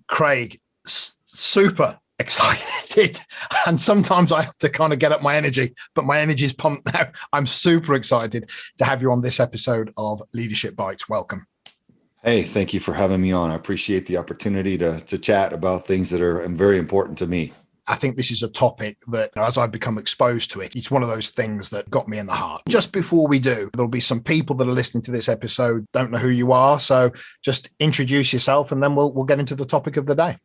Craig, super excited. And sometimes I have to kind of get up my energy, but my energy is pumped now. I'm super excited to have you on this episode of Leadership Bites. Welcome. Hey, thank you for having me on. I appreciate the opportunity to chat about things that are very important to me. I think this is a topic that, as I've become exposed to it, it's one of those things that got me in the heart. Just before we do, there'll be some people that are listening to this episode, don't know who you are. So just introduce yourself and then we'll get into the topic of the day.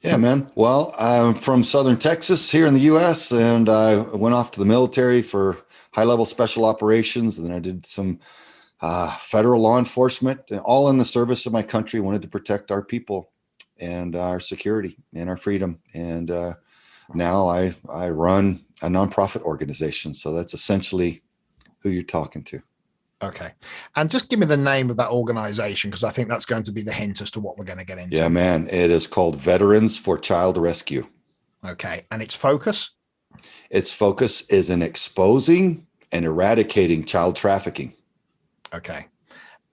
Yeah, man. Well, I'm from Southern Texas here in the U.S., and I went off to the military for high-level special operations. And then I did some federal law enforcement, all in the service of my country. Wanted to protect our people and our security and our freedom. And now I run a nonprofit organization. So that's essentially who you're talking to. Okay. And just give me the name of that organization, because I think that's going to be the hint as to what we're going to get into. Yeah, man. It is called Veterans for Child Rescue. Okay. And its focus? Its focus is in exposing and eradicating child trafficking. Okay.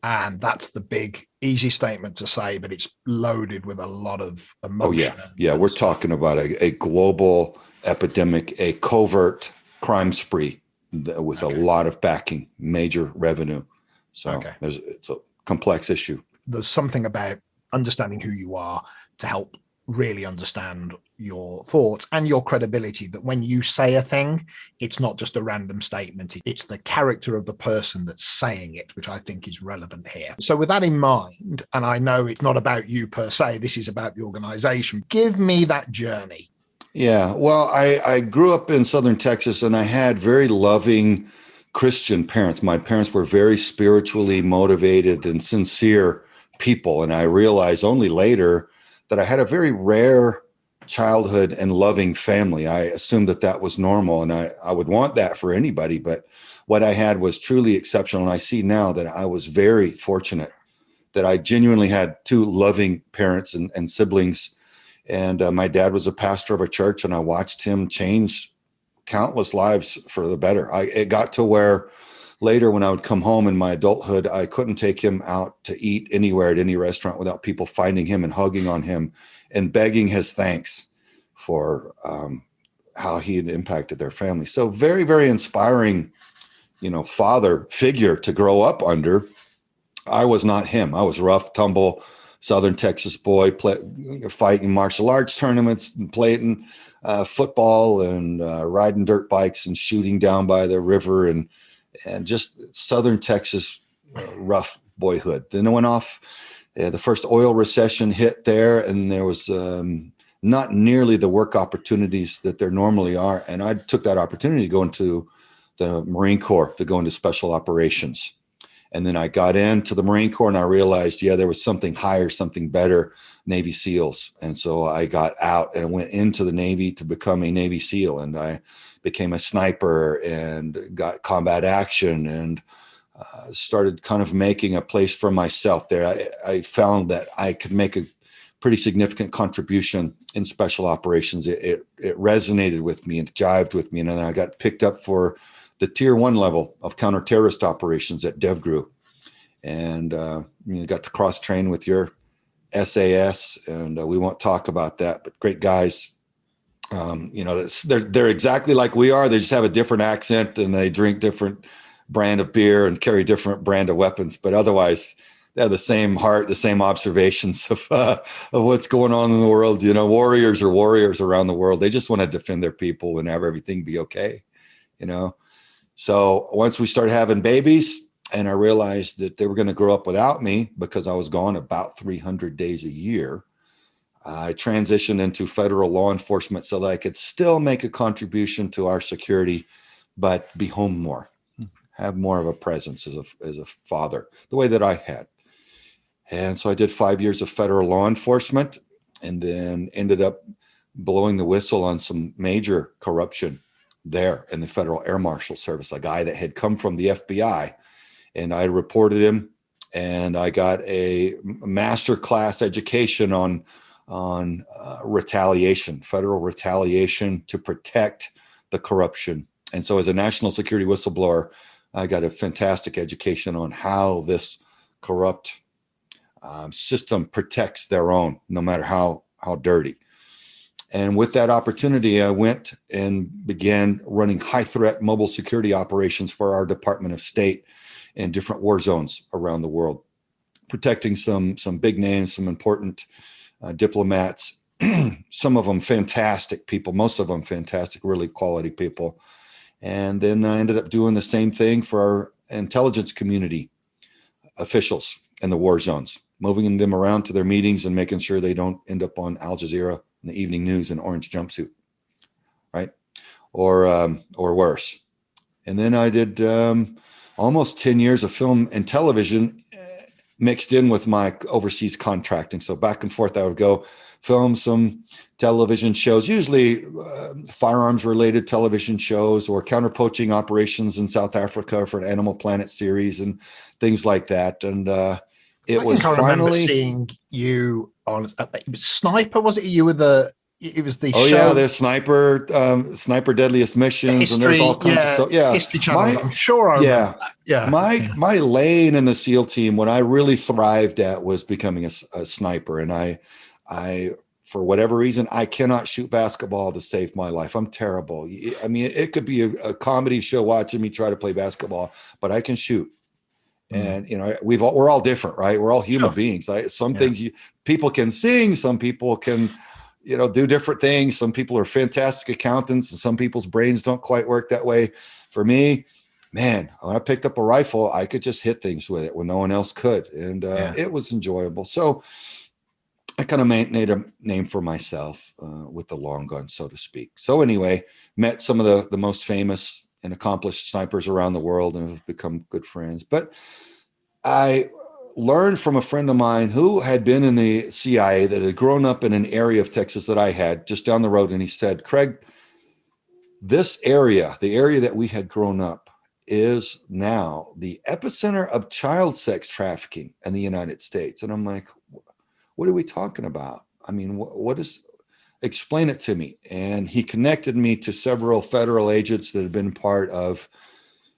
And that's the big, easy statement to say, but it's loaded with a lot of emotion. Oh, yeah. We're talking about a global epidemic, a covert crime spree with a lot of backing, major revenue. So it's a complex issue. There's something about understanding who you are to help really understand your thoughts and your credibility, that when you say a thing, it's not just a random statement. It's the character of the person that's saying it, which I think is relevant here. So with that in mind, and I know it's not about you per se, this is about the organization, give me that journey. Yeah, well, I grew up in Southern Texas, and I had very loving Christian parents. My parents were very spiritually motivated and sincere people. And I realized only later that I had a very rare childhood and loving family. I assumed that was normal, and I would want that for anybody. But what I had was truly exceptional. And I see now that I was very fortunate that I genuinely had two loving parents and siblings. And my dad was a pastor of a church, and I watched him change countless lives for the better. It got to where later, when I would come home in my adulthood, I couldn't take him out to eat anywhere at any restaurant without people finding him and hugging on him and begging his thanks for how he had impacted their family. So very, very inspiring, father figure to grow up under. I was not him. I was rough, tumble, Southern Texas boy, fighting martial arts tournaments and playing football and riding dirt bikes and shooting down by the river and just Southern Texas rough boyhood. Then I went off. The first oil recession hit there, and there was not nearly the work opportunities that there normally are. And I took that opportunity to go into the Marine Corps, to go into special operations. And then I got into the Marine Corps, and I realized, there was something higher, something better, Navy SEALs. And so I got out and went into the Navy to become a Navy SEAL. And I became a sniper and got combat action and started kind of making a place for myself there. I found that I could make a pretty significant contribution in special operations. It resonated with me and jived with me. And then I got picked up for the tier 1 level of counter-terrorist operations at DevGru, and got to cross-train with your SAS, and we won't talk about that, but great guys. They're exactly like we are. They just have a different accent, and they drink different brand of beer and carry different brand of weapons, but otherwise they have the same heart, the same observations of what's going on in the world. Warriors are warriors around the world. They just want to defend their people and have everything be okay, So once we started having babies, and I realized that they were going to grow up without me because I was gone about 300 days a year, I transitioned into federal law enforcement so that I could still make a contribution to our security, but be home more, have more of a presence as a father, the way that I had. And so I did 5 years of federal law enforcement, and then ended up blowing the whistle on some major corruption there in the Federal Air Marshal Service, a guy that had come from the FBI, and I reported him, and I got a master class education on retaliation, federal retaliation to protect the corruption. And so as a national security whistleblower, I got a fantastic education on how this corrupt system protects their own, no matter how dirty. And with that opportunity, I went and began running high threat mobile security operations for our Department of State in different war zones around the world, protecting some big names, some important diplomats, some of them fantastic people, most of them fantastic, really quality people. And then I ended up doing the same thing for our intelligence community officials in the war zones, moving them around to their meetings and making sure they don't end up on Al Jazeera in the evening news in orange jumpsuit, right? Or worse. And then I did almost 10 years of film and television mixed in with my overseas contracting. So back and forth, I would go film some television shows, usually firearms related television shows, or counter poaching operations in South Africa for an Animal Planet series and things like that. And I remember seeing you on Sniper. Was it you were the? It was the show. Yeah, there's Sniper Deadliest Missions, history, and there's all kinds of History Channel. I'm sure I remember that. Yeah. My lane in the SEAL team, what I really thrived at was becoming a sniper, and I for whatever reason, I cannot shoot basketball to save my life. I'm terrible. I mean, it could be a comedy show watching me try to play basketball, but I can shoot. And, we're all different, right? We're all human beings. Some things people can sing, some people can, do different things. Some people are fantastic accountants, and some people's brains don't quite work that way. For me, man, when I picked up a rifle, I could just hit things with it when no one else could. And it was enjoyable. So I kind of made a name for myself with the long gun, so to speak. So anyway, met some of the most famous and accomplished snipers around the world and have become good friends. But I learned from a friend of mine who had been in the CIA, that had grown up in an area of Texas that I had just down the road. And he said, Craig, this area, the area that we had grown up, is now the epicenter of child sex trafficking in the United States. And I'm like, what are we talking about? I mean, what is, explain it to me. And he connected me to several federal agents that had been part of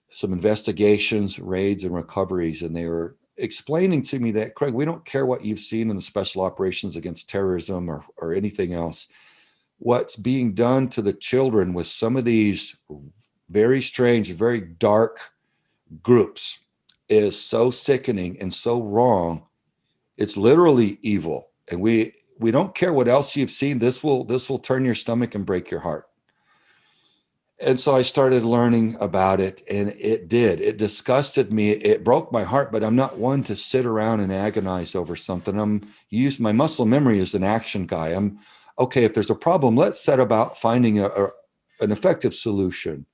some investigations, raids, and recoveries. And they were explaining to me that, Craig, we don't care what you've seen in the special operations against terrorism or anything else. What's being done to the children with some of these very strange, very dark groups is so sickening and so wrong. It's literally evil. And we don't care what else you've seen. This will turn your stomach and break your heart. And so I started learning about it, and it disgusted me. It broke my heart, but I'm not one to sit around and agonize over something. My muscle memory is an action guy. I'm okay. If there's a problem, let's set about finding an effective solution.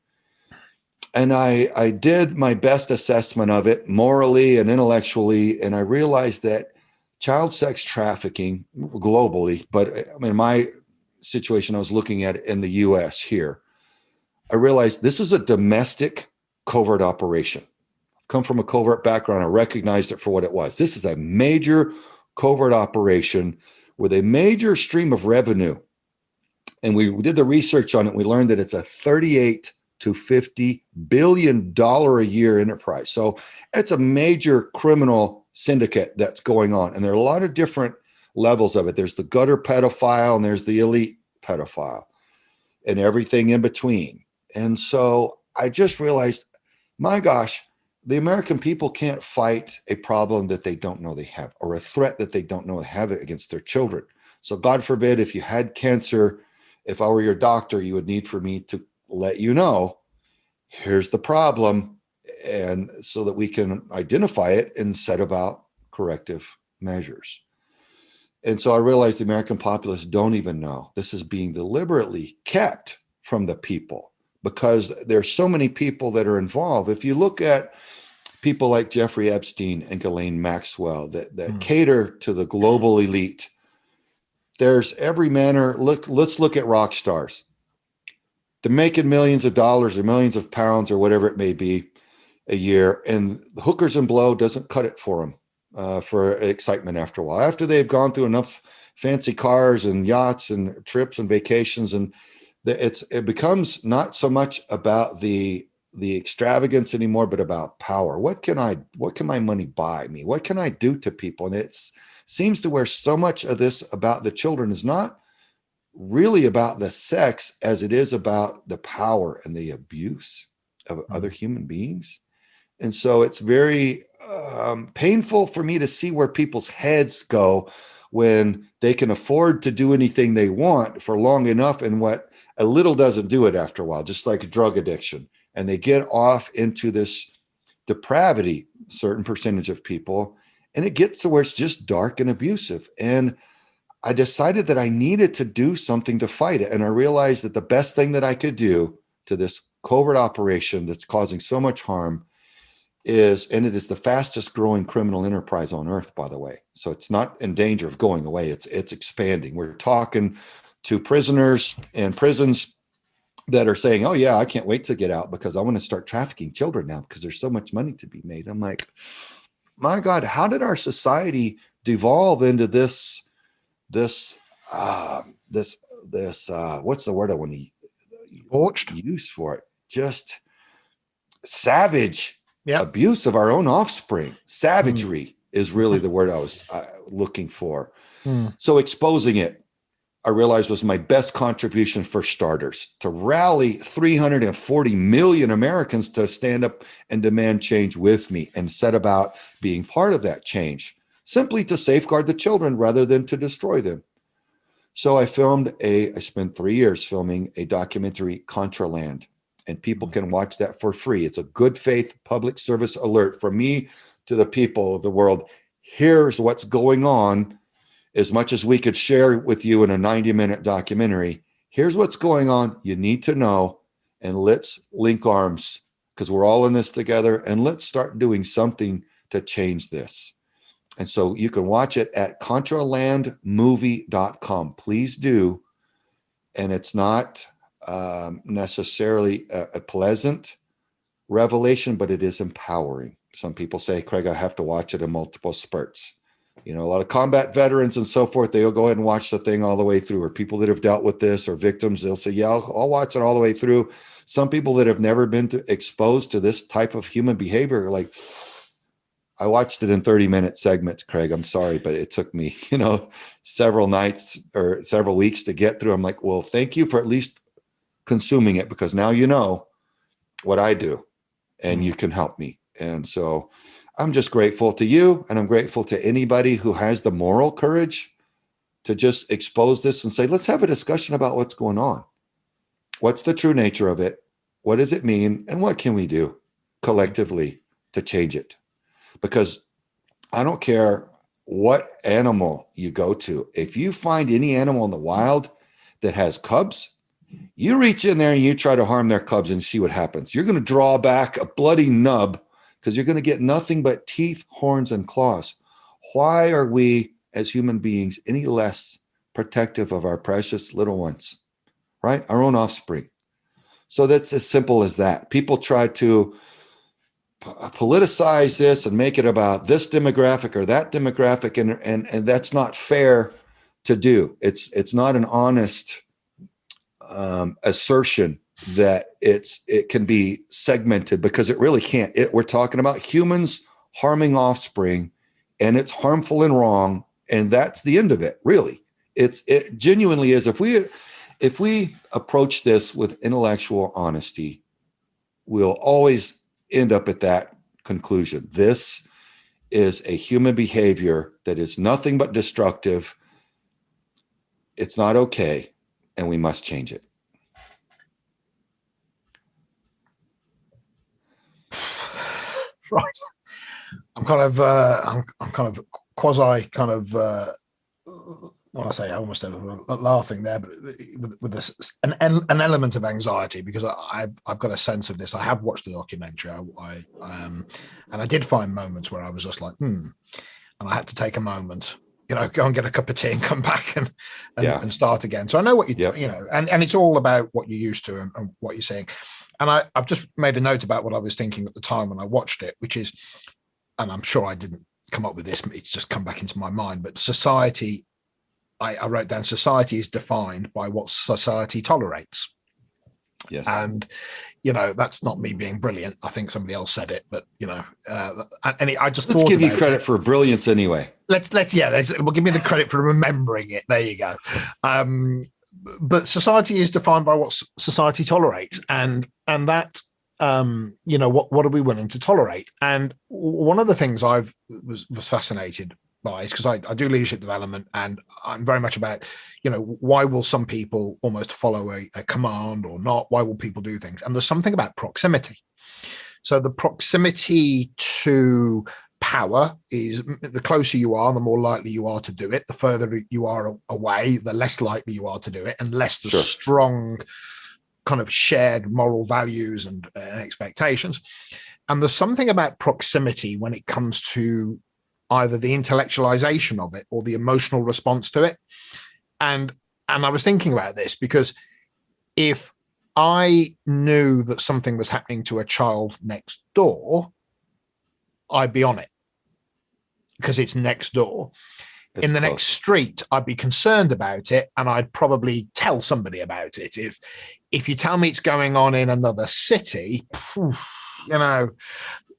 And I did my best assessment of it morally and intellectually. And I realized that child sex trafficking globally, but in my situation, I was looking at it in the US here. I realized this is a domestic covert operation. I've come from a covert background. I recognized it for what it was. This is a major covert operation with a major stream of revenue. And we did the research on it. We learned that it's a $38 to $50 billion a year enterprise. So it's a major criminal syndicate that's going on. And there are a lot of different levels of it. There's the gutter pedophile and there's the elite pedophile and everything in between. And so I just realized, my gosh, the American people can't fight a problem that they don't know they have, or a threat that they don't know they have against their children. So God forbid, if you had cancer, if I were your doctor, you would need for me to let you know, here's the problem, and so that we can identify it and set about corrective measures. And so I realized the American populace don't even know. This is being deliberately kept from the people because there's so many people that are involved. If you look at people like Jeffrey Epstein and Ghislaine Maxwell that cater to the global elite, there's every manner. Let's look at rock stars. They're making millions of dollars or millions of pounds or whatever it may be a year, and the hookers and blow doesn't cut it for them for excitement after a while. After they've gone through enough fancy cars and yachts and trips and vacations, and it becomes not so much about the the extravagance anymore, but about power. What can my money buy me? What can I do to people? And it seems to where so much of this about the children is not really about the sex as it is about the power and the abuse of other human beings. And so it's very painful for me to see where people's heads go when they can afford to do anything they want for long enough, and what a little doesn't do it after a while, just like drug addiction. And they get off into this depravity, certain percentage of people, and it gets to where it's just dark and abusive. And I decided that I needed to do something to fight it. And I realized that the best thing that I could do to this covert operation that's causing so much harm is, and it is the fastest growing criminal enterprise on earth, by the way. So it's not in danger of going away. It's expanding. We're talking to prisoners and prisons that are saying, oh yeah, I can't wait to get out because I want to start trafficking children now because there's so much money to be made. I'm like, my God, how did our society devolve into this, what's the word I want to use for it? Just savage abuse of our own offspring. Savagery is really the word I was looking for. So exposing it, I realized, was my best contribution for starters, to rally 340 million Americans to stand up and demand change with me and set about being part of that change, simply to safeguard the children rather than to destroy them. So I spent 3 years filming a documentary, Contraland, and people can watch that for free. It's a good faith public service alert from me to the people of the world. Here's what's going on. As much as we could share with you in a 90-minute documentary, here's what's going on. You need to know, and let's link arms because we're all in this together, and let's start doing something to change this. And so you can watch it at contralandmovie.com. Please do. And it's not necessarily a pleasant revelation, but it is empowering. Some people say, Craig, I have to watch it in multiple spurts. You know, a lot of combat veterans and so forth, they'll go ahead and watch the thing all the way through, or people that have dealt with this or victims, they'll say, yeah, I'll watch it all the way through. Some people that have never been exposed to this type of human behavior are like, I watched it in 30-minute segments, Craig. I'm sorry, but it took me, several nights or several weeks to get through. I'm like, well, thank you for at least consuming it, because now you know what I do and you can help me. And so I'm just grateful to you, and I'm grateful to anybody who has the moral courage to just expose this and say, let's have a discussion about what's going on. What's the true nature of it? What does it mean? And what can we do collectively to change it? Because I don't care what animal you go to. If you find any animal in the wild that has cubs, you reach in there and you try to harm their cubs and see what happens. You're going to draw back a bloody nub because you're going to get nothing but teeth, horns, and claws. Why are we as human beings any less protective of our precious little ones, right? Our own offspring. So that's as simple as that. People try to politicize this and make it about this demographic or that demographic, and that's not fair to do. It's not an honest assertion that it can be segmented, because it really can't. We're talking about humans harming offspring, and it's harmful and wrong, and that's the end of it. Really, it genuinely is. If we approach this with intellectual honesty, we'll always end up at that conclusion. This is a human behavior that is nothing but destructive. It's not okay, and we must change it. Right. I'm kind of quasi well, I say almost laughing there, but with an element of anxiety, because I've got a sense of this. I have watched the documentary, and I did find moments where I was just like, and I had to take a moment, go and get a cup of tea and come back and start again. So I know what and it's all about what you're used to and what you're saying. And I've just made a note about what I was thinking at the time when I watched it, which is, and I'm sure I didn't come up with this, it's just come back into my mind, but society, I wrote down, society is defined by what society tolerates. Yes. And, that's not me being brilliant. I think somebody else said it, but I just let's thought give you about credit it. for brilliance anyway. We'll give me the credit for remembering it. There you go. But society is defined by what society tolerates, and that what are we willing to tolerate? And one of the things I was fascinated by is because I do leadership development, and I'm very much about why will some people almost follow a command or not? Why will people do things? And there's something about proximity. So the proximity to power is, the closer you are, the more likely you are to do it. The further you are away, the less likely you are to do it, unless there's strong kind of shared moral values and expectations. And there's something about proximity when it comes to either the intellectualization of it or the emotional response to it. And I was thinking about this because if I knew that something was happening to a child next door, I'd be on it because it's next door. It's in the close. Next street, I'd be concerned about it, and I'd probably tell somebody about it. If you tell me it's going on in another city,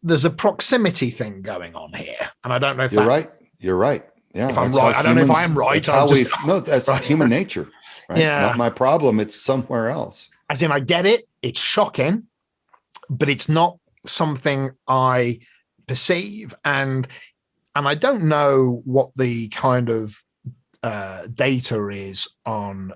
there's a proximity thing going on here, and I don't know if you're right. You're right. Yeah, if I'm right, I don't know if I am right. That's right. Human nature, right? Yeah. Not my problem. It's somewhere else. As in, I get it. It's shocking, but it's not something I perceive, and I don't know what the kind of data is on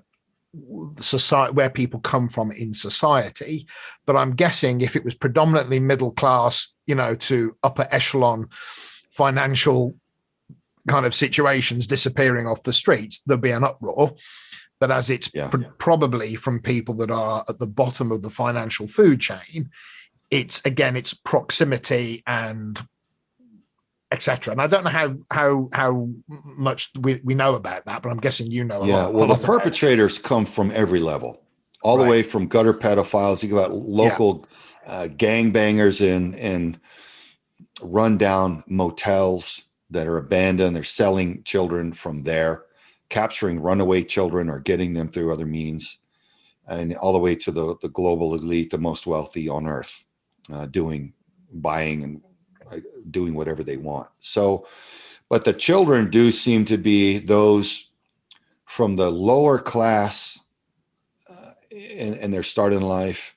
society, where people come from in society, but I'm guessing if it was predominantly middle class, to upper echelon financial kind of situations disappearing off the streets, there'd be an uproar. But as it's probably from people that are at the bottom of the financial food chain, it's proximity and etc. And I don't know how much we know about that, but I'm guessing a lot. Well, the perpetrators come from every level, all the way from gutter pedophiles. You got local gangbangers in rundown motels that are abandoned. They're selling children from there, capturing runaway children or getting them through other means, and all the way to the global elite, the most wealthy on earth, buying and doing whatever they want. So, but the children do seem to be those from the lower class in their start in life,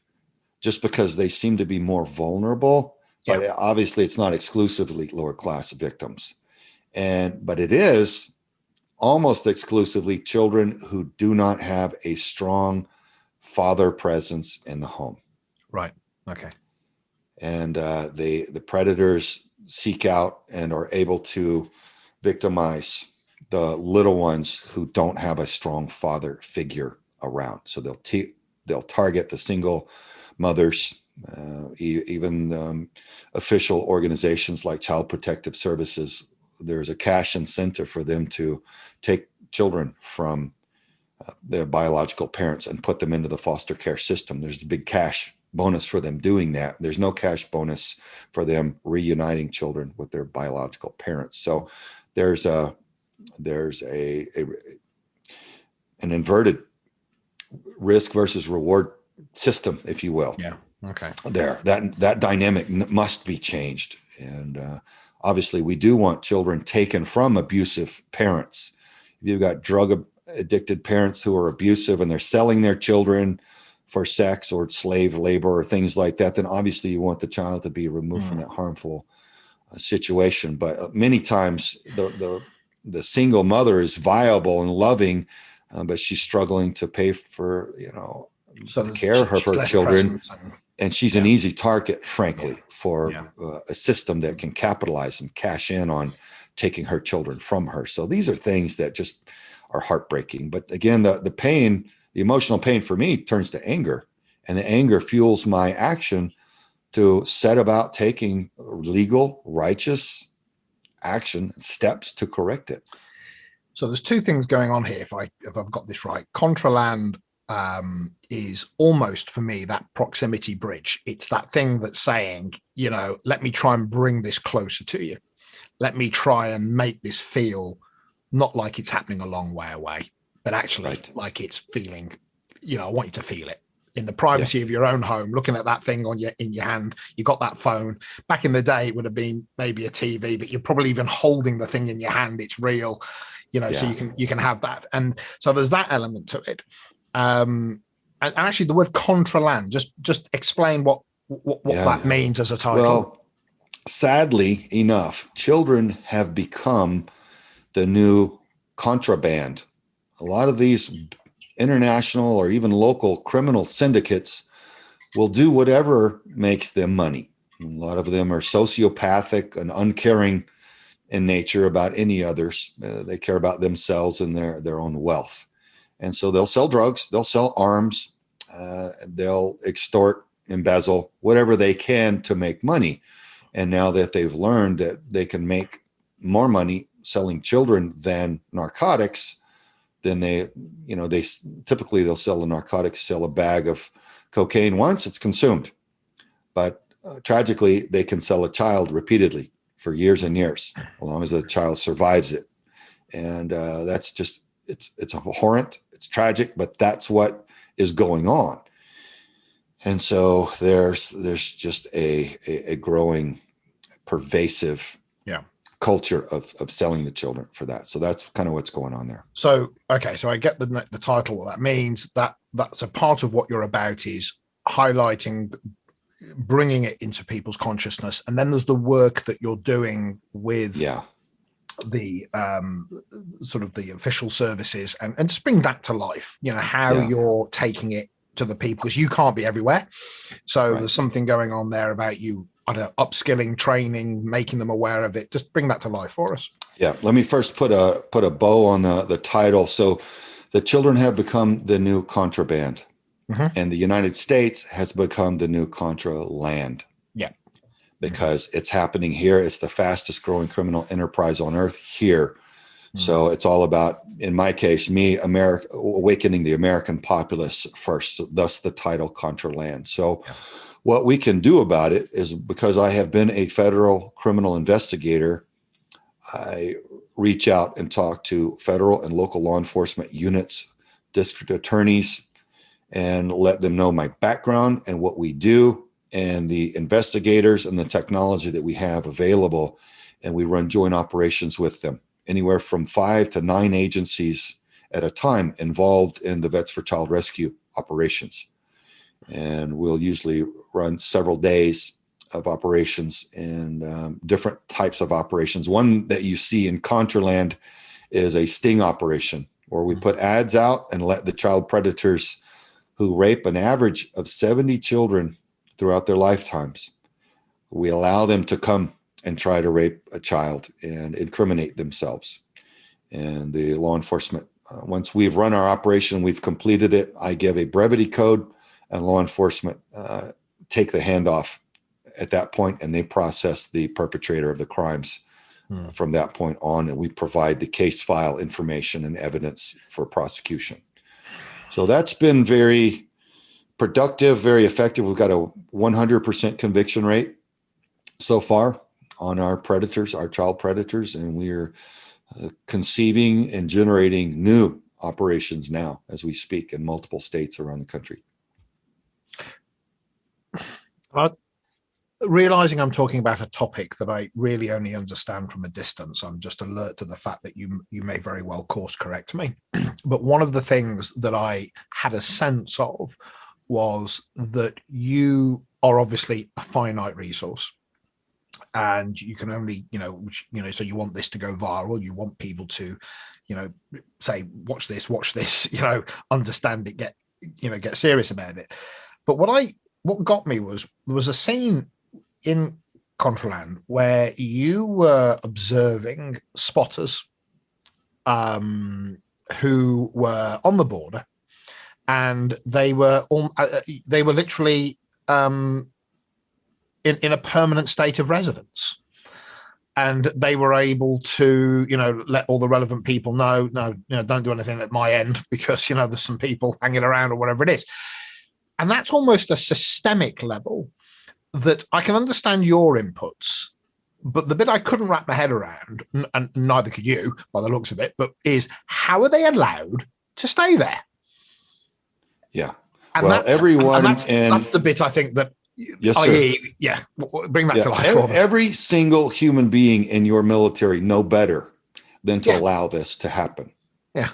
just because they seem to be more vulnerable. But obviously it's not exclusively lower class victims. But it is almost exclusively children who do not have a strong father presence in the home. Right. Okay. And the predators seek out and are able to victimize the little ones who don't have a strong father figure around. So they'll target the single mothers, even official organizations like Child Protective Services. There's a cash incentive for them to take children from their biological parents and put them into the foster care system. There's a big cash bonus for them doing that. There's no cash bonus for them reuniting children with their biological parents. So there's an inverted risk versus reward system, if you will. Yeah. Okay. That dynamic must be changed. And obviously we do want children taken from abusive parents. If you've got drug addicted parents who are abusive and they're selling their children for sex or slave labor or things like that, then obviously you want the child to be removed from that harmful situation. But many times the single mother is viable and loving, but she's struggling to pay for, the care of her children. And she's an easy target, frankly, for a system that can capitalize and cash in on taking her children from her. So these are things that just are heartbreaking. But again, the pain, the emotional pain for me turns to anger, and the anger fuels my action to set about taking legal, righteous action steps to correct it. So there's two things going on here. If I've got this right, Contraland is almost, for me, that proximity bridge. It's that thing that's saying, let me try and bring this closer to you. Let me try and make this feel not like it's happening a long way away, but actually like it's feeling, I want you to feel it. in the privacy of your own home, looking at that thing in your hand. You got that phone. Back in the day, it would have been maybe a TV, but you're probably even holding the thing in your hand. It's real, so you can have that. And so there's that element to it. And actually the word Contraland, just explain what that means as a title. Well, sadly enough, children have become the new contraband. A lot of these international or even local criminal syndicates will do whatever makes them money. A lot of them are sociopathic and uncaring in nature about any others. They care about themselves and their own wealth. And so they'll sell drugs, they'll sell arms, they'll extort, embezzle, whatever they can to make money. And now that they've learned that they can make more money selling children than narcotics, then they typically they'll sell a narcotic, sell a bag of cocaine once it's consumed. But tragically, they can sell a child repeatedly for years and years, as long as the child survives it. And that's just, it's abhorrent, it's tragic, but that's what is going on. And so there's just a growing, pervasive culture of selling the children for that. So that's kind of what's going on there. So, okay. So I get the title. What that means, that's a part of what you're about is highlighting, bringing it into people's consciousness. And then there's the work that you're doing with the sort of the official services and just bring that to life, how you're taking it to the people, because you can't be everywhere. So there's something going on there about you, I don't know, upskilling, training, making them aware of it. Just bring that to life for us. Yeah. Let me first put a bow on the title. So the children have become the new contraband, and the United States has become the new Contraland. Yeah. Because it's happening here. It's the fastest growing criminal enterprise on earth here. So it's all about, in my case, awakening the American populace first, thus the title Contraland. So what we can do about it is, because I have been a federal criminal investigator, I reach out and talk to federal and local law enforcement units, district attorneys, and let them know my background and what we do and the investigators and the technology that we have available. And we run joint operations with them, anywhere from 5 to 9 agencies at a time involved in the Vets for Child Rescue operations. And we'll usually run several days of operations and different types of operations. One that you see in Contraland is a sting operation, where we put ads out and let the child predators who rape an average of 70 children throughout their lifetimes, we allow them to come and try to rape a child and incriminate themselves. And the law enforcement, once we've run our operation, we've completed it, I give a brevity code, and law enforcement take the handoff at that point, and they process the perpetrator of the crimes from that point on, and we provide the case file information and evidence for prosecution. So that's been very productive, very effective. We've got a 100% conviction rate so far on our predators, our child predators, and we're conceiving and generating new operations now as we speak in multiple states around the country. Realizing I'm talking about a topic that I really only understand from a distance, I'm just alert to the fact that you may very well course correct me. But one of the things that I had a sense of was that you are obviously a finite resource, and you can only, so you want this to go viral. You want people to, say, watch this, understand it, get serious about it. But what got me was, there was a scene in Contraland where you were observing spotters who were on the border, and they were literally in a permanent state of residence, and they were able to let all the relevant people know, don't do anything at my end, because there's some people hanging around or whatever it is. And that's almost a systemic level that I can understand your inputs, but the bit I couldn't wrap my head around, and neither could you by the looks of it, but is, how are they allowed to stay there? Yeah. And Well, everyone, that's the bit I think that yes, I sir. hear. Yeah, bring that to life. Every single human being in your military know better than to Yeah. allow this to happen. Yeah.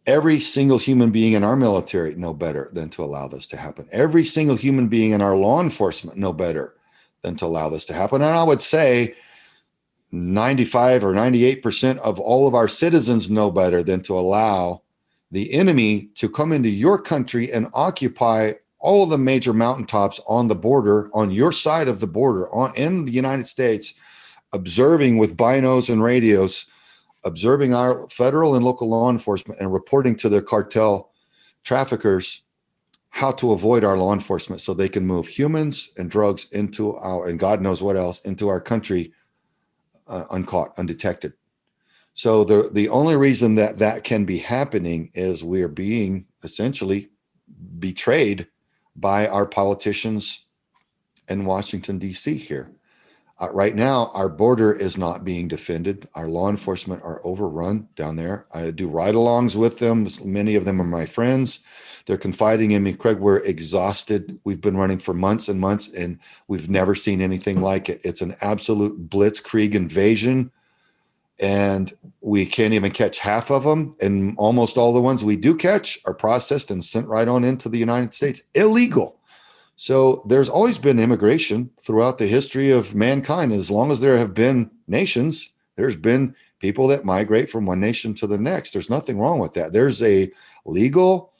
Every single human being in our military know better than to allow this to happen. Every single human being in our law enforcement know better than to allow this to happen. And I would say 95 or 98% of all of our citizens know better than to allow the enemy to come into your country and occupy all of the major mountaintops on the border, on your side of the border, in the United States, observing with binos and radios, observing our federal and local law enforcement and reporting to their cartel traffickers how to avoid our law enforcement so they can move humans and drugs into and God knows what else, into our country uncaught, undetected. So the only reason that can be happening is we're being essentially betrayed by our politicians in Washington, D.C. here. Right now, our border is not being defended. Our law enforcement are overrun down there. I do ride-alongs with them. Many of them are my friends. They're confiding in me, Craig, we're exhausted. We've been running for months and months, and we've never seen anything like it. It's an absolute blitzkrieg invasion, and we can't even catch half of them. And almost all the ones we do catch are processed and sent right on into the United States. Illegal. So there's always been immigration throughout the history of mankind. As long as there have been nations, there's been people that migrate from one nation to the next. There's nothing wrong with that. There's a legal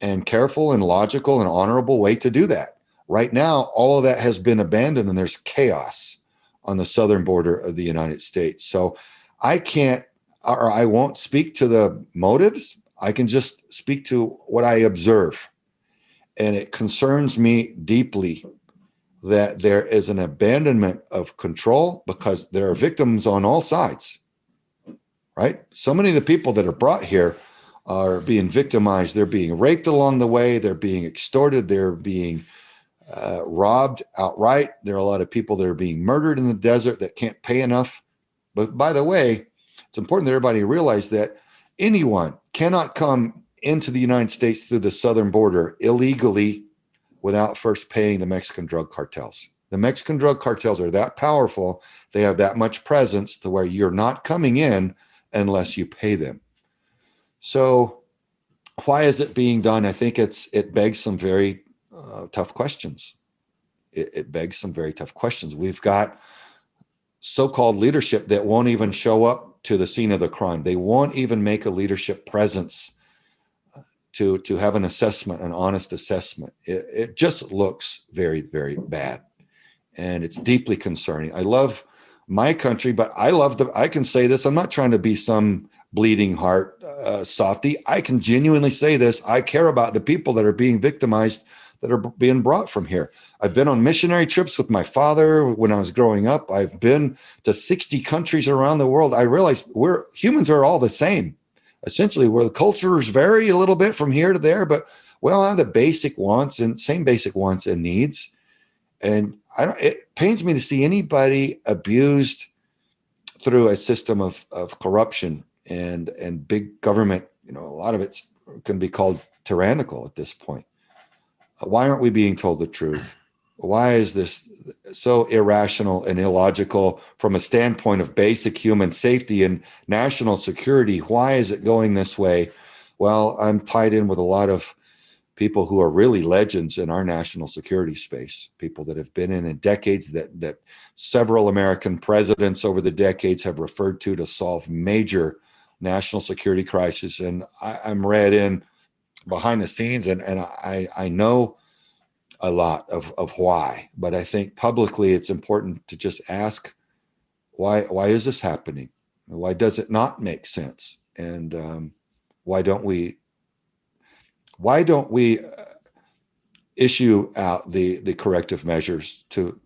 and careful and logical and honorable way to do that. Right now, all of that has been abandoned and there's chaos on the southern border of the United States. So I can't, or I won't speak to the motives. I can just speak to what I observe. And it concerns me deeply that there is an abandonment of control because there are victims on all sides, right? So many of the people that are brought here are being victimized. They're being raped along the way. They're being extorted. They're being robbed outright. There are a lot of people that are being murdered in the desert that can't pay enough. But by the way, it's important that everybody realize that anyone cannot come into the United States through the southern border illegally without first paying the Mexican drug cartels. The Mexican drug cartels are that powerful. They have that much presence to where you're not coming in unless you pay them. So why is it being done? I think it begs some very tough questions. It begs some very tough questions. We've got so-called leadership that won't even show up to the scene of the crime. They won't even make a leadership presence to have an assessment, an honest assessment. It just looks very, very bad. And it's deeply concerning. I love my country, but I can say this. I'm not trying to be some bleeding heart softy. I can genuinely say this. I care about the people that are being victimized, that are being brought from here. I've been on missionary trips with my father when I was growing up. I've been to 60 countries around the world. I realized humans are all the same. Essentially, where the cultures vary a little bit from here to there, but we all have the basic wants and same basic wants and needs. And it pains me to see anybody abused through a system of corruption and big government. You know, a lot of it can be called tyrannical at this point. Why aren't we being told the truth? Why is this so irrational and illogical from a standpoint of basic human safety and national security? Why is it going this way? Well, I'm tied in with a lot of people who are really legends in our national security space, people that have been in decades that several American presidents over the decades have referred to solve major national security crises. And I'm read in behind the scenes and I know a lot of why, but I think publicly it's important to just ask why is this happening? Why does it not make sense? And why don't we issue out the corrective measures to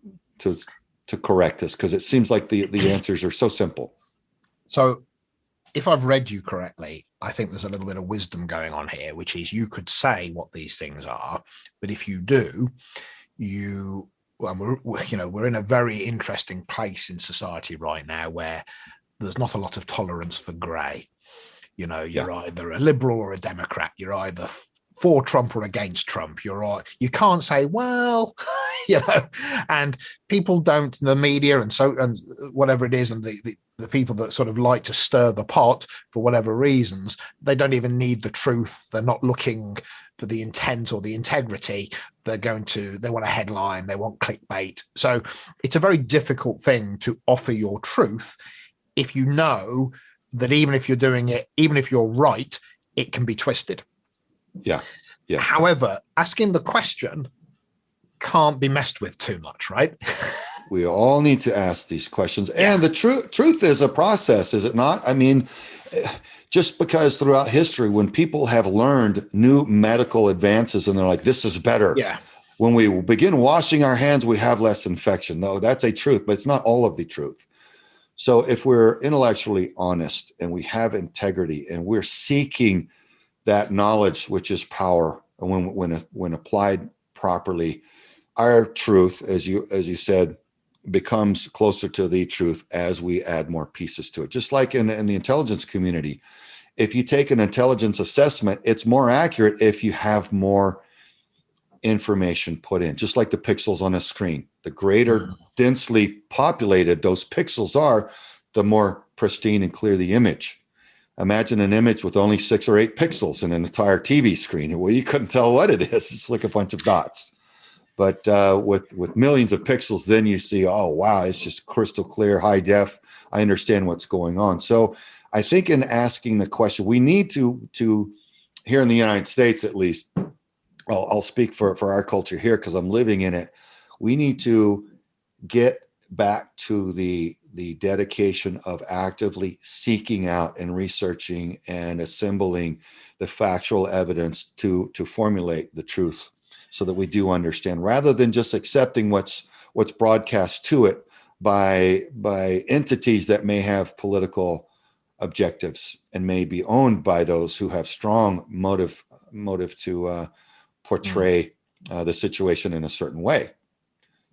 correct this? Because it seems like the answers are so simple. So if I've read you correctly, I think there's a little bit of wisdom going on here, which is you could say what these things are, but if you do, we're in a very interesting place in society right now where there's not a lot of tolerance for grey. You know, you're either a liberal or a Democrat. You're either for Trump or against Trump. You're all, you can't say, well, and people don't, the media and whatever it is, and the people that sort of like to stir the pot for whatever reasons, they don't even need the truth. They're not looking for the intent or the integrity. They want a headline, they want clickbait. So it's a very difficult thing to offer your truth if you know that even if you're doing it, even if you're right, it can be twisted. Yeah. However, asking the question can't be messed with too much, right? We all need to ask these questions. And the truth is a process, is it not? I mean, just because throughout history, when people have learned new medical advances and they're like, this is better. Yeah. When we begin washing our hands, we have less infection. No, that's a truth, but it's not all of the truth. So if we're intellectually honest and we have integrity and we're seeking that knowledge, which is power, and when applied properly, our truth, as you said, becomes closer to the truth as we add more pieces to it. Just like in the intelligence community, if you take an intelligence assessment, it's more accurate if you have more information put in, just like the pixels on a screen. The greater densely populated those pixels are, the more pristine and clear the image. Imagine an image with only 6 or 8 pixels in an entire TV screen. Well, you couldn't tell what it is. It's like a bunch of dots. But with millions of pixels, then you see, oh, wow, it's just crystal clear, high def. I understand what's going on. So I think in asking the question, we need to here in the United States, at least, I'll speak for our culture here because I'm living in it. We need to get back to the dedication of actively seeking out and researching and assembling the factual evidence to formulate the truth so that we do understand, rather than just accepting what's broadcast to it by entities that may have political objectives and may be owned by those who have strong motive to portray the situation in a certain way.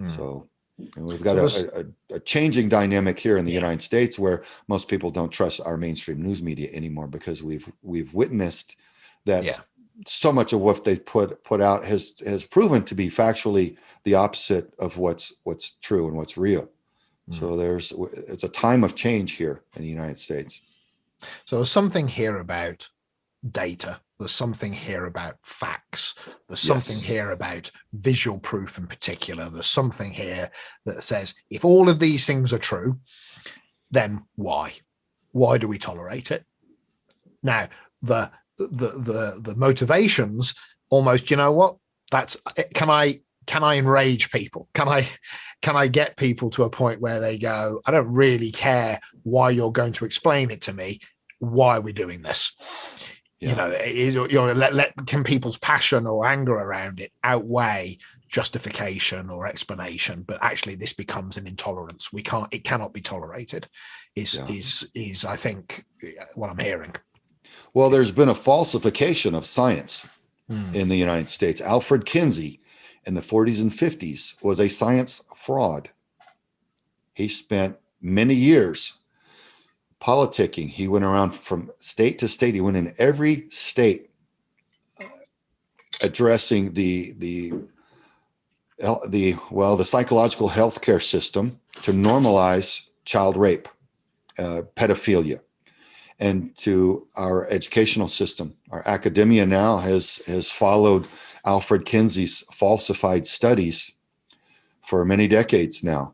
So we've got a changing dynamic here in the United States where most people don't trust our mainstream news media anymore because we've witnessed that so much of what they put out has proven to be factually the opposite of what's true and what's real. So it's a time of change here in the United States. So there's something here about data. There's something here about facts. There's something here about visual proof in particular. There's something here that says, if all of these things are true, then why? Why do we tolerate it? Now, the motivations almost, you know what? That's, can I enrage people? Can I get people to a point where they go, I don't really care why you're going to explain it to me. Why are we doing this? Can people's passion or anger around it outweigh justification or explanation? But actually, this becomes an intolerance. It cannot be tolerated. Is I think what I'm hearing. Well, there's been a falsification of science in the United States. Alfred Kinsey in the 40s and 50s was a science fraud. He spent many years politicking. He went around from state to state. He went in every state addressing the psychological healthcare system to normalize child rape, pedophilia, and to our educational system. Our academia now has followed Alfred Kinsey's falsified studies for many decades now.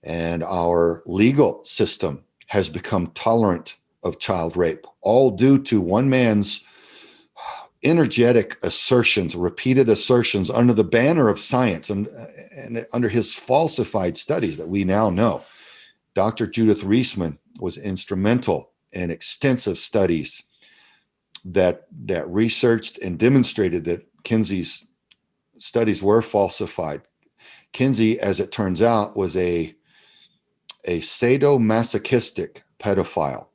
And our legal system has become tolerant of child rape, all due to one man's energetic assertions, repeated assertions under the banner of science and under his falsified studies that we now know. Dr. Judith Reisman was instrumental in extensive studies that researched and demonstrated that Kinsey's studies were falsified. Kinsey, as it turns out, was a sadomasochistic pedophile,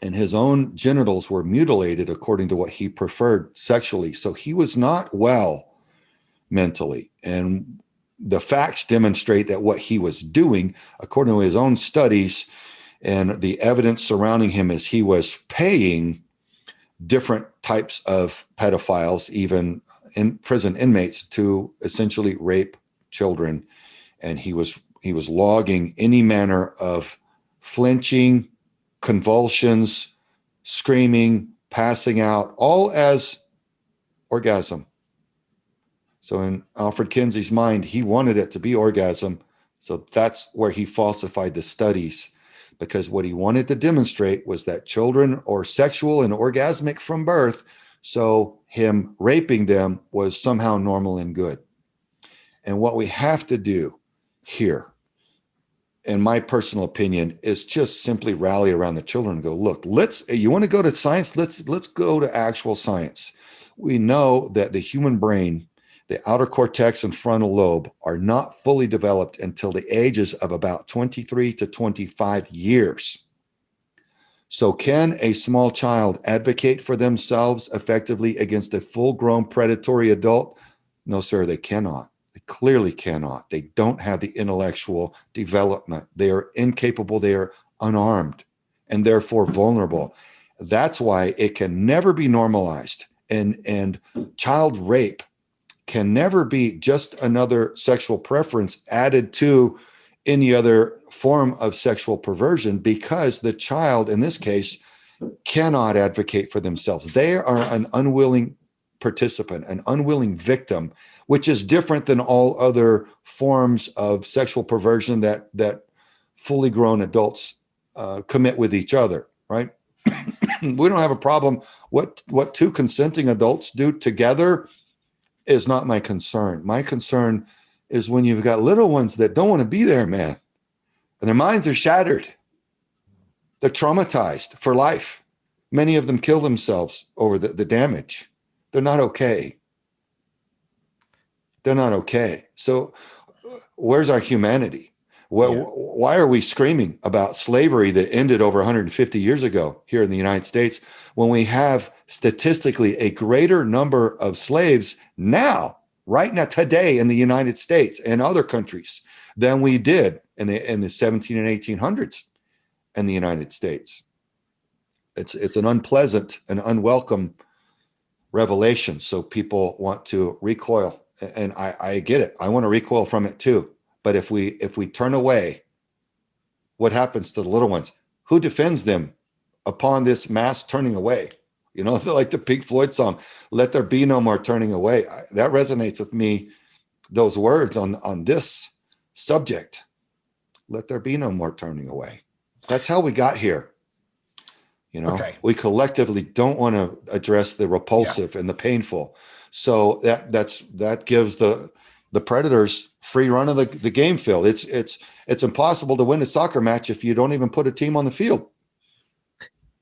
and his own genitals were mutilated according to what he preferred sexually. So he was not well mentally. And the facts demonstrate that what he was doing, according to his own studies and the evidence surrounding him, is he was paying different types of pedophiles, even in prison inmates, to essentially rape children. And he was logging any manner of flinching, convulsions, screaming, passing out, all as orgasm. So in Alfred Kinsey's mind, he wanted it to be orgasm. So that's where he falsified the studies, because what he wanted to demonstrate was that children are sexual and orgasmic from birth. So him raping them was somehow normal and good. And what we have to do here, in my personal opinion, is just simply rally around the children and go, look, you want to go to science? Let's go to actual science. We know that the human brain, the outer cortex and frontal lobe, are not fully developed until the ages of about 23 to 25 years. So can a small child advocate for themselves effectively against a full-grown predatory adult? No, sir, they cannot. They clearly cannot. They don't have the intellectual development. They are incapable. They are unarmed and therefore vulnerable. That's why it can never be normalized. And child rape can never be just another sexual preference added to any other form of sexual perversion, because the child, in this case, cannot advocate for themselves. They are an unwilling participant, an unwilling victim, which is different than all other forms of sexual perversion that fully grown adults commit with each other, right? We don't have a problem. What two consenting adults do together is not my concern. My concern is when you've got little ones that don't want to be there, man, and their minds are shattered. They're traumatized for life. Many of them kill themselves over the damage. They're not okay. They're not okay. So where's our humanity? Why are we screaming about slavery that ended over 150 years ago here in the United States, when we have statistically a greater number of slaves now, right now, today in the United States and other countries than we did in the 17 and 1800s in the United States? It's an unpleasant and unwelcome revelation. So people want to recoil, and I get it. I want to recoil from it too. But if we turn away, what happens to the little ones? Who defends them upon this mass turning away? You know, like the Pink Floyd song, "Let there be no more turning away." That resonates with me, those words on this subject. Let there be no more turning away. That's how we got here. You know, we collectively don't want to address the repulsive and the painful. So that gives the predators free run of the game field. It's impossible to win a soccer match if you don't even put a team on the field.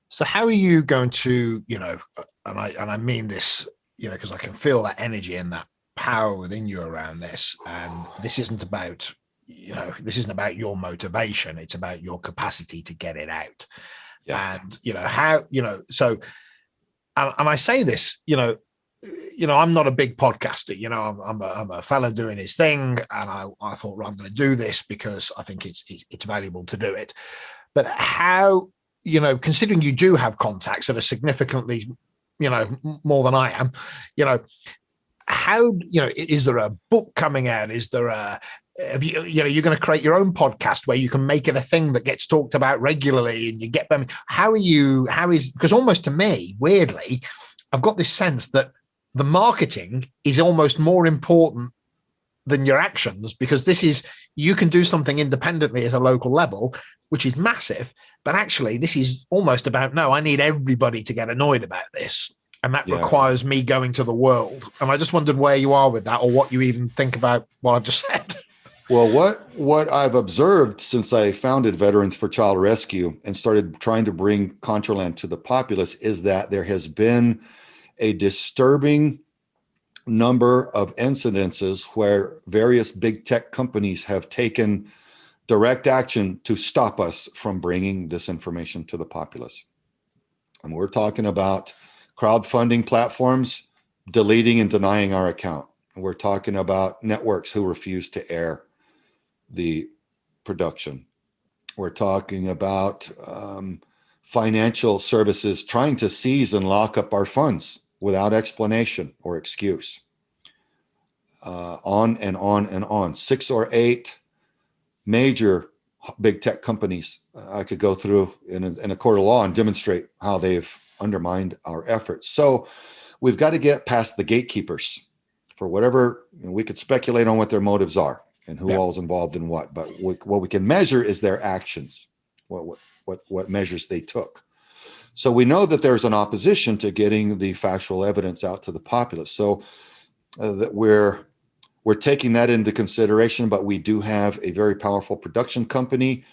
So how are you going to, you know, and I mean this, you know, because I can feel that energy and that power within you around this. And this isn't about, you know, this isn't about your motivation. It's about your capacity to get it out. Yeah. And, you know, how, you know, so, and I say this, you know, I'm not a big podcaster, you know, I'm a fella doing his thing. And I thought, well, I'm going to do this because I think it's valuable to do it. But how, you know, considering you do have contacts that are significantly, you know, more than I am, you know, how, you know, is there a book coming out? Is there you're going to create your own podcast where you can make it a thing that gets talked about regularly and you get them? Because almost to me, weirdly, I've got this sense that the marketing is almost more important than your actions, because you can do something independently at a local level, which is massive. But actually, this is almost about, no, I need everybody to get annoyed about this. And that requires me going to the world. And I just wondered where you are with that, or what you even think about what I've just said. Well, what I've observed since I founded Veterans for Child Rescue and started trying to bring Contraland to the populace is that there has been a disturbing number of incidences where various big tech companies have taken direct action to stop us from bringing this information to the populace. And we're talking about crowdfunding platforms deleting and denying our account. And we're talking about networks who refuse to air the production. We're talking about financial services trying to seize and lock up our funds without explanation or excuse. On and on and on. 6 or 8 major big tech companies I could go through in a court of law and demonstrate how they've undermined our efforts. So we've got to get past the gatekeepers for whatever, we could speculate on what their motives are and who all is involved in what, but what we can measure is their actions, what measures they took. So we know that there's an opposition to getting the factual evidence out to the populace. So that we're taking that into consideration, but we do have a very powerful production company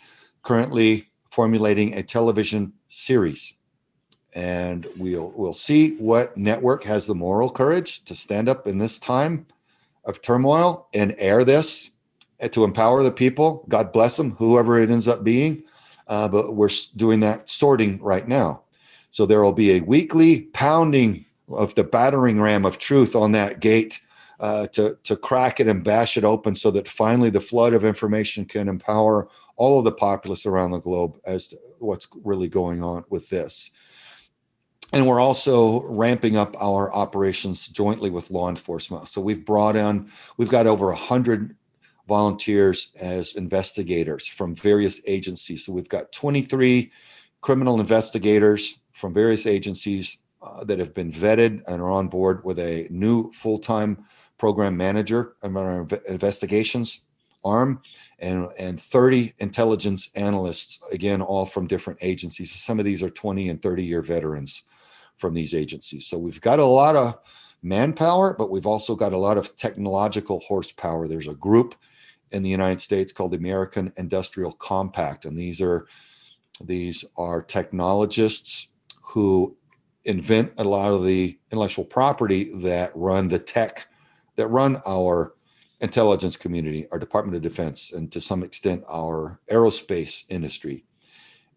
currently formulating a television series. And we'll see what network has the moral courage to stand up in this time of turmoil and air this to empower the people. God bless them, whoever it ends up being. But we're doing that sorting right now. So there will be a weekly pounding of the battering ram of truth on that gate to crack it and bash it open so that finally the flood of information can empower all of the populace around the globe as to what's really going on with this. And we're also ramping up our operations jointly with law enforcement. So we've got over 100 volunteers as investigators from various agencies. So we've got 23 criminal investigators from various agencies that have been vetted and are on board with a new full-time program manager in our investigations arm, and 30 intelligence analysts, again, all from different agencies. Some of these are 20 and 30-year veterans from these agencies. So we've got a lot of manpower, but we've also got a lot of technological horsepower. There's a group in the United States called the American Industrial Compact, and these are technologists who invent a lot of the intellectual property that run the tech, that run our intelligence community, our Department of Defense, and to some extent our aerospace industry.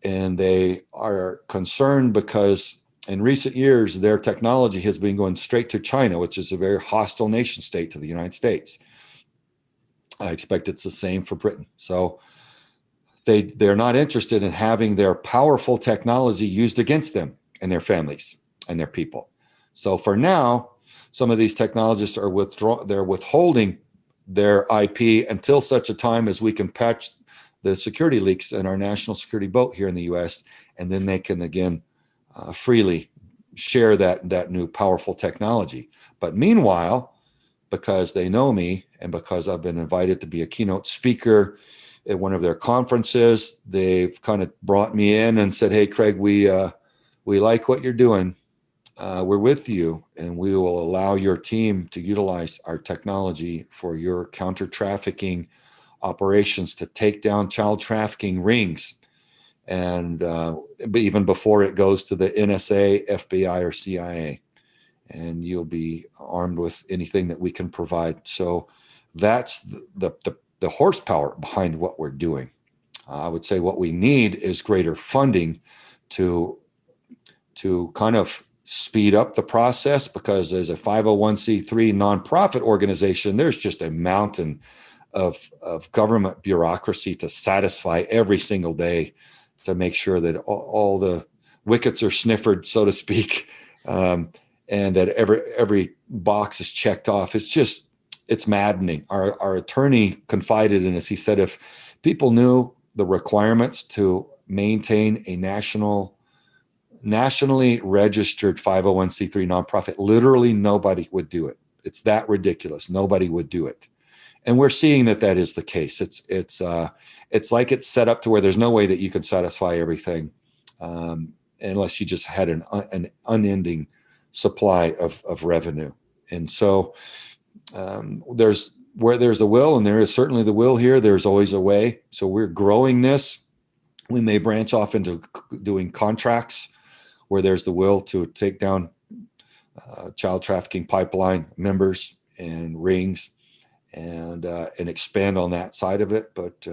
And they are concerned because in recent years, their technology has been going straight to China, which is a very hostile nation state to the United States. I expect it's the same for Britain. So they're not interested in having their powerful technology used against them and their families and their people. So for now, some of these technologists are withholding their IP until such a time as we can patch the security leaks in our national security boat here in the US, and then they can again freely share that new powerful technology. But meanwhile, because they know me and because I've been invited to be a keynote speaker at one of their conferences, they've kind of brought me in and said, "Hey, Craig, we like what you're doing. We're with you, and we will allow your team to utilize our technology for your counter-trafficking operations to take down child trafficking rings, and even before it goes to the NSA, FBI, or CIA. And you'll be armed with anything that we can provide." So that's the horsepower behind what we're doing. I would say what we need is greater funding to kind of speed up the process, because as a 501c3 nonprofit organization, there's just a mountain of government bureaucracy to satisfy every single day to make sure that all the wickets are sniffered, so to speak, and that every box is checked off. It's maddening. Our attorney confided in us. He said, if people knew the requirements to maintain a nationally registered 501c3 nonprofit, literally nobody would do it. It's that ridiculous. Nobody would do it. And we're seeing that is the case. It's like it's set up to where there's no way that you can satisfy everything unless you just had an unending supply of revenue. And so where there's a will, and there is certainly the will here, there's always a way. So we're growing this. We may branch off into doing contracts where there's the will to take down child trafficking pipeline members and rings, and expand on that side of it. But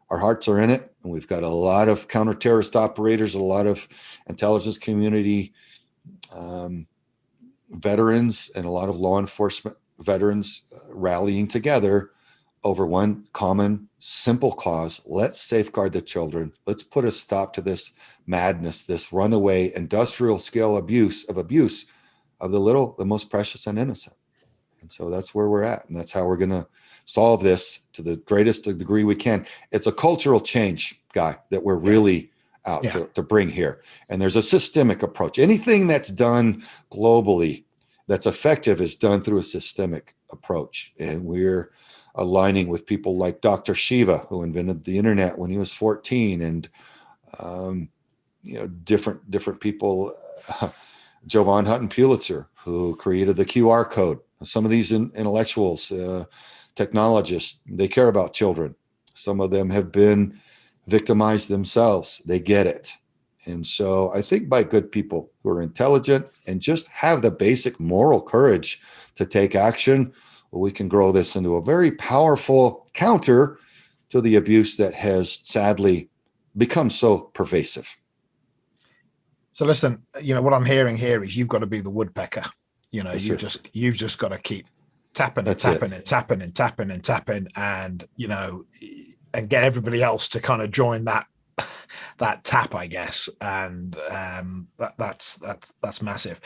our hearts are in it, and we've got a lot of counter-terrorist operators, a lot of intelligence community veterans, and a lot of law enforcement veterans rallying together over one common, simple cause. Let's safeguard the children. Let's put a stop to this madness, this runaway industrial scale abuse of the most precious and innocent. And so that's where we're at. And that's how we're going to solve this to the greatest degree we can. It's a cultural change, Guy, that we're really out to bring here. And there's a systemic approach. Anything that's done globally that's effective is done through a systemic approach. And we're aligning with people like Dr. Shiva, who invented the internet when he was 14, and different people, Jovan Hutton Pulitzer, who created the QR code. Some of these intellectuals, technologists, they care about children. Some of them have been victimized themselves. They get it. And so I think by good people who are intelligent and just have the basic moral courage to take action, we can grow this into a very powerful counter to the abuse that has sadly become so pervasive. So listen, what I'm hearing here is you've got to be the woodpecker. Yes, you've just got to keep tapping and tapping and get everybody else to kind of join that tap, I guess. And that's massive.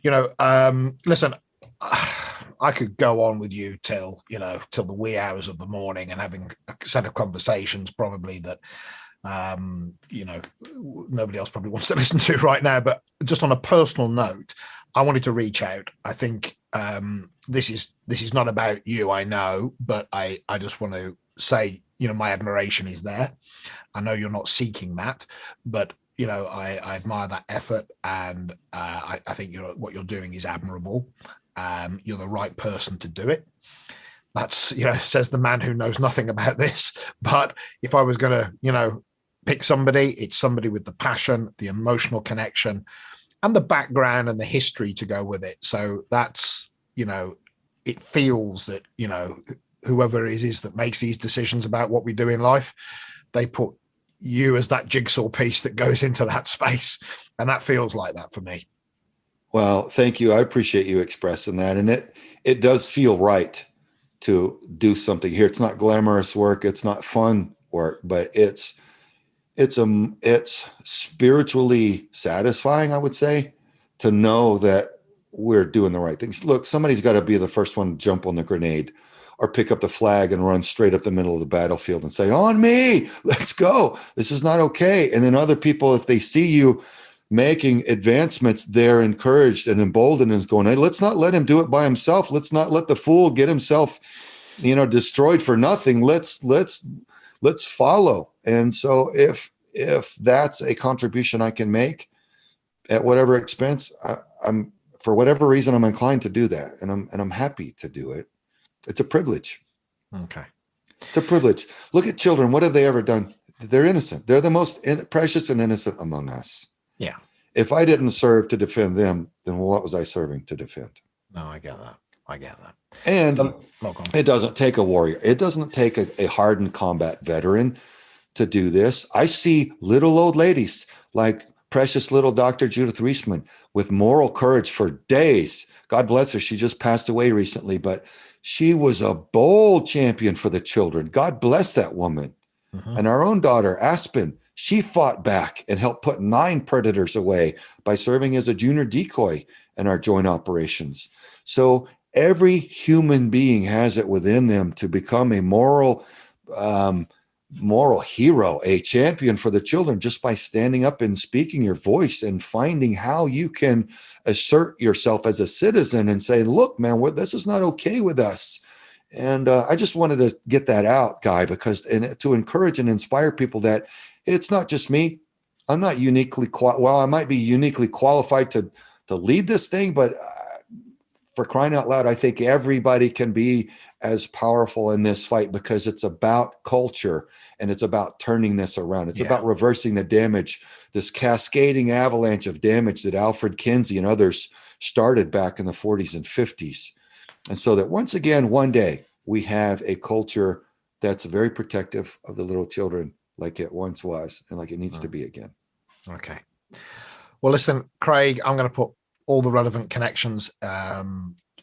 Listen, I could go on with you till the wee hours of the morning and having a set of conversations probably that nobody else probably wants to listen to right now. But just on a personal note, I wanted to reach out. I think this is not about you, I know, but I just want to say, my admiration is there. I know you're not seeking that, but I admire that effort, and I think what you're doing is admirable. You're the right person to do it. That's says the man who knows nothing about this. But if I was going to pick somebody, it's somebody with the passion, the emotional connection, and the background and the history to go with it. So that's it feels that whoever it is that makes these decisions about what we do in life, they put you as that jigsaw piece that goes into that space. And that feels like that for me. Well, thank you. I appreciate you expressing that. And it does feel right to do something here. It's not glamorous work. It's not fun work, but it's spiritually satisfying, I would say, to know that we're doing the right things. Look, somebody's got to be the first one to jump on the grenade or pick up the flag and run straight up the middle of the battlefield and say, on me, let's go. This is not okay. And then other people, if they see you making advancements, they're encouraged and emboldened and going, hey, let's not let him do it by himself. Let's not let the fool get himself, destroyed for nothing. Let's follow. And so if that's a contribution I can make at whatever expense, I'm for whatever reason, I'm inclined to do that. And I'm happy to do it. It's a privilege. Okay. It's a privilege. Look at children. What have they ever done? They're innocent. They're the most precious and innocent among us. Yeah. If I didn't serve to defend them, then what was I serving to defend? No, I get that. And it doesn't take a warrior. It doesn't take a hardened combat veteran to do this. I see little old ladies like precious little Dr. Judith Reisman with moral courage for days. God bless her. She just passed away recently, but she was a bold champion for the children. God bless that woman. Mm-hmm. And our own daughter, Aspen, she fought back and helped put 9 predators away by serving as a junior decoy in our joint operations. So every human being has it within them to become a moral hero, a champion for the children, just by standing up and speaking your voice and finding how you can assert yourself as a citizen and say, look, man, this is not okay with us. And I just wanted to get that out, Guy, because to encourage and inspire people that it's not just me. I'm not uniquely I might be uniquely qualified to lead this thing, but for crying out loud, I think everybody can be as powerful in this fight, because it's about culture and it's about turning this around. It's about reversing the damage, this cascading avalanche of damage that Alfred Kinsey and others started back in the 40s and 50s. And so that once again, one day, we have a culture that's very protective of the little children, like it once was and like it needs to be again. Okay. Well, listen, Craig, I'm going to put all the relevant connections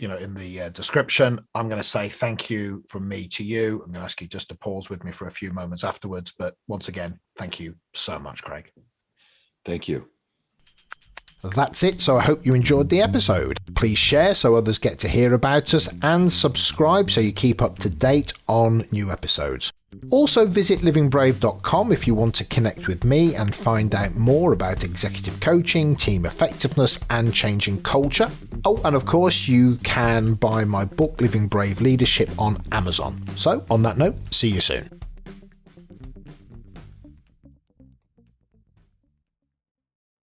in the description. I'm going to say thank you from me to you. I'm going to ask you just to pause with me for a few moments afterwards. But once again, thank you so much, Craig. Thank you. That's it. So I hope you enjoyed the episode. Please share so others get to hear about us, and subscribe so you keep up to date on new episodes. Also visit livingbrave.com if you want to connect with me and find out more about executive coaching, team effectiveness, and changing culture. Oh, and of course you can buy my book Living Brave Leadership on Amazon. So on that note, see you soon.